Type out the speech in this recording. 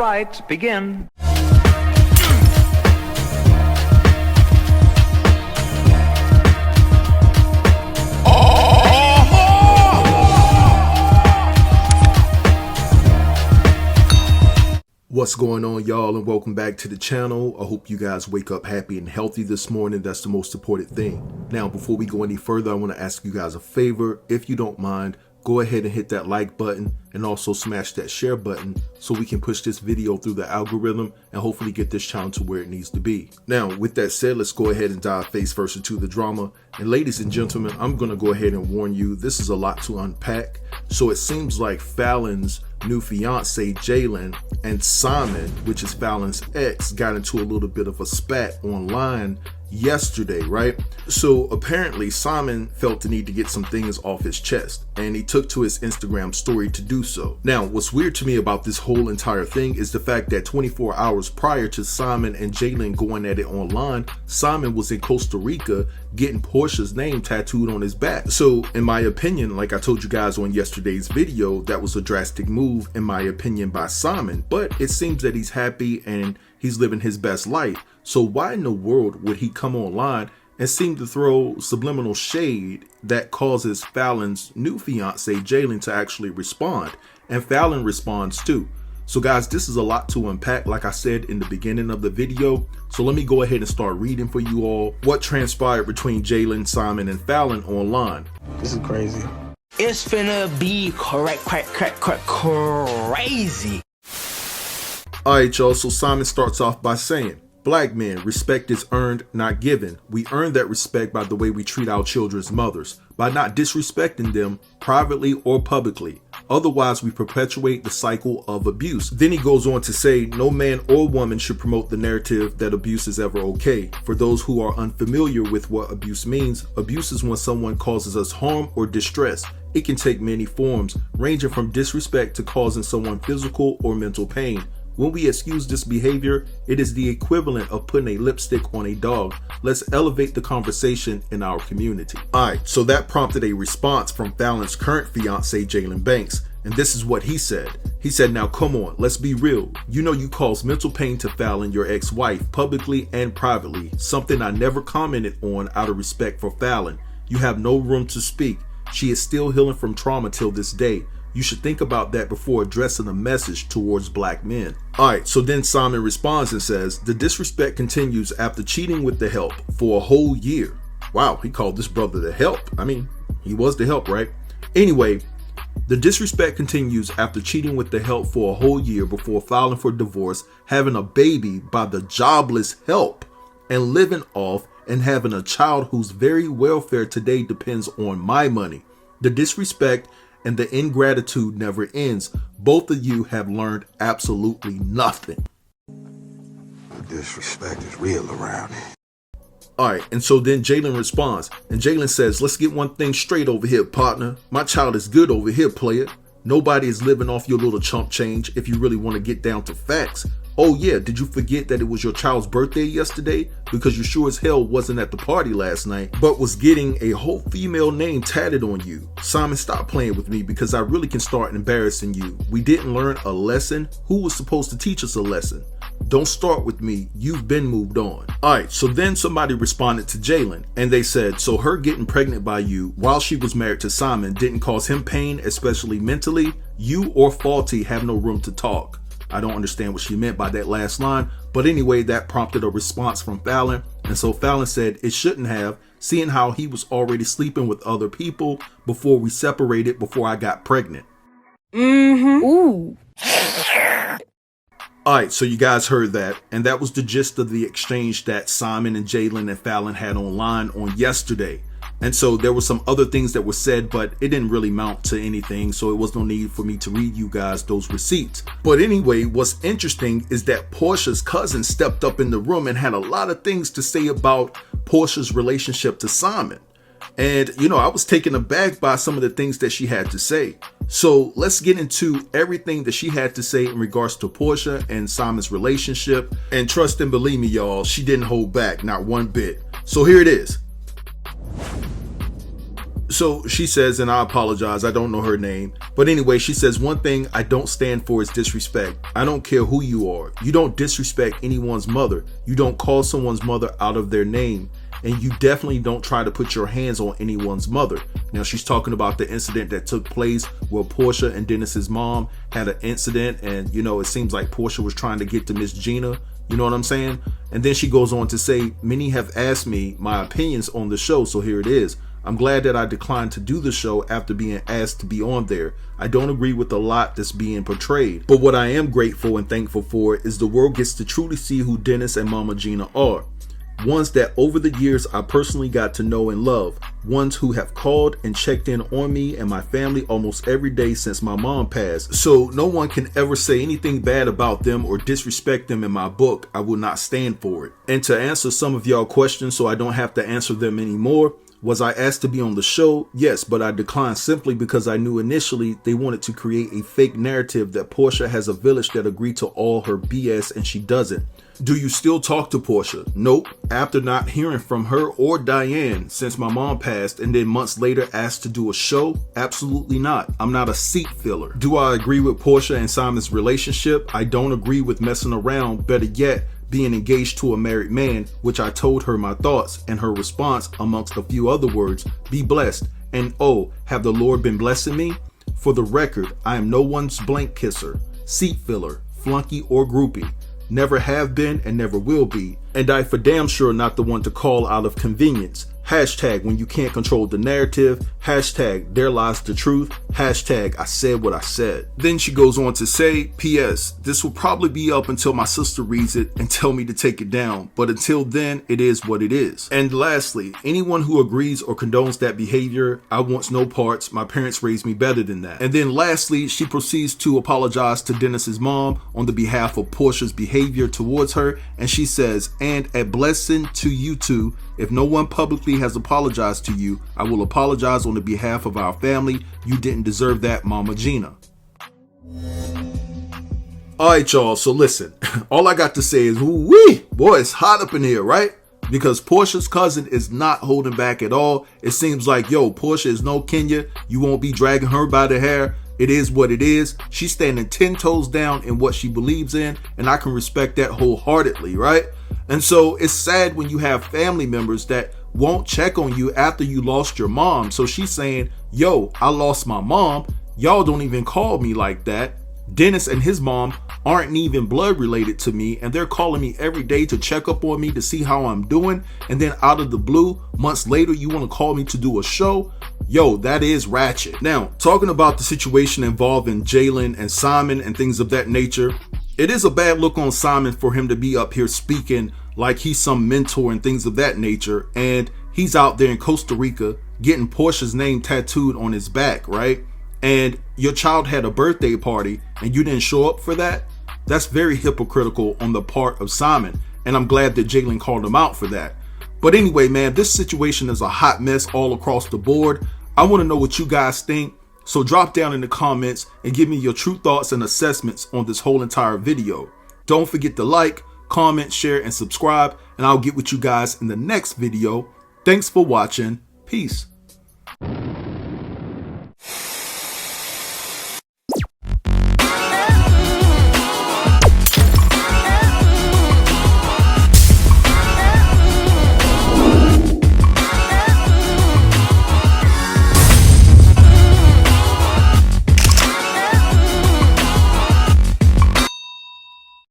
right, begin. What's going on, y'all, and welcome back to the channel. I hope you guys wake up happy and healthy this morning. That's the most important thing. Now, before we go any further, I want to ask you guys a favor. If you don't mind, go ahead and hit that like button and also smash that share button so we can push this video through the algorithm and hopefully get this channel to where it needs to be. Now, with that said, let's go ahead and dive face first into the drama. And ladies and gentlemen, I'm going to go ahead and warn you, this is a lot to unpack. So it seems like Fallon's new fiance, Jalen, and Simon, which is Fallon's ex, got into a little bit of a spat online yesterday, right? So apparently Simon felt the need to get some things off his chest, and he took to his Instagram story to do so. Now, what's weird to me about this whole entire thing is the fact that 24 hours prior to Simon and Jalen going at it online, Simon was in Costa Rica getting Porsha's name tattooed on his back. So in my opinion, like I told you guys on yesterday's video, that was a drastic move in my opinion by Simon, but it seems that he's happy and he's living his best life. So why in the world would he come online and seem to throw subliminal shade that causes Fallon's new fiance, Jalen, to actually respond? And Fallon responds too. So guys, this is a lot to unpack, like I said in the beginning of the video. So let me go ahead and start reading for you all what transpired between Jalen, Simon, and Fallon online. This is crazy. It's finna be crazy. Alright y'all, so Simon starts off by saying, "Black men, respect is earned, not given. We earn that respect by the way we treat our children's mothers, by not disrespecting them privately or publicly. Otherwise, we perpetuate the cycle of abuse." Then he goes on to say, "No man or woman should promote the narrative that abuse is ever okay. For those who are unfamiliar with what abuse means, abuse is when someone causes us harm or distress. It can take many forms, ranging from disrespect to causing someone physical or mental pain. When we excuse this behavior, it is the equivalent of putting a lipstick on a dog. Let's elevate the conversation in our community." Alright, so that prompted a response from Fallon's current fiance, Jalen Banks. And this is what he said. He said, "Now come on, let's be real. You know you caused mental pain to Fallon, your ex-wife, publicly and privately. Something I never commented on out of respect for Fallon. You have no room to speak. She is still healing from trauma till this day. You should think about that before addressing a message towards black men." Alright, so then Simon responds and says, "The disrespect continues after cheating with the help for a whole year." Wow, he called this brother the help. I mean, he was the help, right? Anyway, "The disrespect continues after cheating with the help for a whole year before filing for divorce, having a baby by the jobless help, and living off and having a child whose very welfare today depends on my money. The disrespect and the ingratitude never ends. Both of you have learned absolutely nothing." The disrespect is real around here. Alright, and so then Jalen responds, and Jalen says, "Let's get one thing straight over here, partner. My child is good over here, player. Nobody is living off your little chump change if you really want to get down to facts. Oh yeah, did you forget that it was your child's birthday yesterday? Because you sure as hell wasn't at the party last night, but was getting a whole female name tatted on you. Simon, stop playing with me because I really can start embarrassing you. We didn't learn a lesson. Who was supposed to teach us a lesson? Don't start with me. You've been moved on." Alright, so then somebody responded to Jalen and they said, "So her getting pregnant by you while she was married to Simon didn't cause him pain, especially mentally? You or Faulty have no room to talk." I don't understand what she meant by that last line, but anyway, that prompted a response from Fallon, and so Fallon said it shouldn't have, seeing how he was already sleeping with other people before we separated, before I got pregnant. Ooh. Alright, so you guys heard that, and that was the gist of the exchange that Simon and Jalen and Fallon had online on yesterday. And so there were some other things that were said, but it didn't really mount to anything, so it was no need for me to read you guys those receipts. But anyway, what's interesting is that Porsha's cousin stepped up in the room and had a lot of things to say about Porsha's relationship to Simon. And, you know, I was taken aback by some of the things that she had to say. So let's get into everything that she had to say in regards to Porsha and Simon's relationship. And trust and believe me, y'all, she didn't hold back, not one bit. So here it is. So she says, and I apologize, I don't know her name. But anyway, she says, one thing I don't stand for is disrespect. I don't care who you are. You don't disrespect anyone's mother. You don't call someone's mother out of their name. And you definitely don't try to put your hands on anyone's mother. Now, she's talking about the incident that took place where Porsha and Dennis's mom had an incident. And, you know, it seems like Porsha was trying to get to Miss Gina. You know what I'm saying? And then she goes on to say, many have asked me my opinions on the show. So here it is. I'm glad that I declined to do the show after being asked to be on there. I don't agree with a lot that's being portrayed. But what I am grateful and thankful for is the world gets to truly see who Dennis and Mama Gina are. Ones that over the years I personally got to know and love. Ones who have called and checked in on me and my family almost every day since my mom passed. So no one can ever say anything bad about them or disrespect them in my book. I will not stand for it. And to answer some of y'all questions so I don't have to answer them anymore, was I asked to be on the show? Yes, but I declined simply because I knew initially they wanted to create a fake narrative that Porsha has a village that agreed to all her BS and she doesn't. Do you still talk to Porsha? Nope. After not hearing from her or Diane since my mom passed and then months later asked to do a show? Absolutely not. I'm not a seat filler. Do I agree with Porsha and Simon's relationship? I don't agree with messing around. Better yet, being engaged to a married man, which I told her my thoughts, and her response, amongst a few other words, be blessed. And oh, have the Lord been blessing me? For the record, I am no one's blank kisser, seat filler, flunky, or groupie. Never have been and never will be. And I for damn sure not the one to call out of convenience. Hashtag when you can't control the narrative. Hashtag there lies the truth. Hashtag I said what I said. Then she goes on to say, P.S. This will probably be up until my sister reads it and tell me to take it down. But until then, it is what it is. And lastly, anyone who agrees or condones that behavior, I want no parts. My parents raised me better than that. And then lastly, she proceeds to apologize to Dennis's mom on the behalf of Porsha's behavior towards her. And she says, and a blessing to you two. If no one publicly has apologized to you, I will apologize on the behalf of our family. You didn't deserve that, Mama Gina. Alright, y'all, so listen. All I got to say is, woo-wee, boy, it's hot up in here, right? Because Porsha's cousin is not holding back at all. It seems like, yo, Porsha is no Kenya. You won't be dragging her by the hair. It is what it is. She's standing 10 toes down in what she believes in, and I can respect that wholeheartedly, right? And so it's sad when you have family members that won't check on you after you lost your mom. So she's saying, yo, I lost my mom. Y'all don't even call me like that. Dennis and his mom aren't even blood related to me, and they're calling me every day to check up on me to see how I'm doing. And then out of the blue, months later, you want to call me to do a show? Yo, that is ratchet. Now, talking about the situation involving Jalen and Simon and things of that nature, it is a bad look on Simon for him to be up here speaking like he's some mentor and things of that nature, and he's out there in Costa Rica getting Porsha's name tattooed on his back, right? And your child had a birthday party and you didn't show up for that? That's very hypocritical on the part of Simon, and I'm glad that Jalen called him out for that. But anyway, man, this situation is a hot mess all across the board. I want to know what you guys think, so drop down in the comments and give me your true thoughts and assessments on this whole entire video. Don't forget to like, comment, share, and subscribe, and I'll get with you guys in the next video. Thanks for watching. Peace.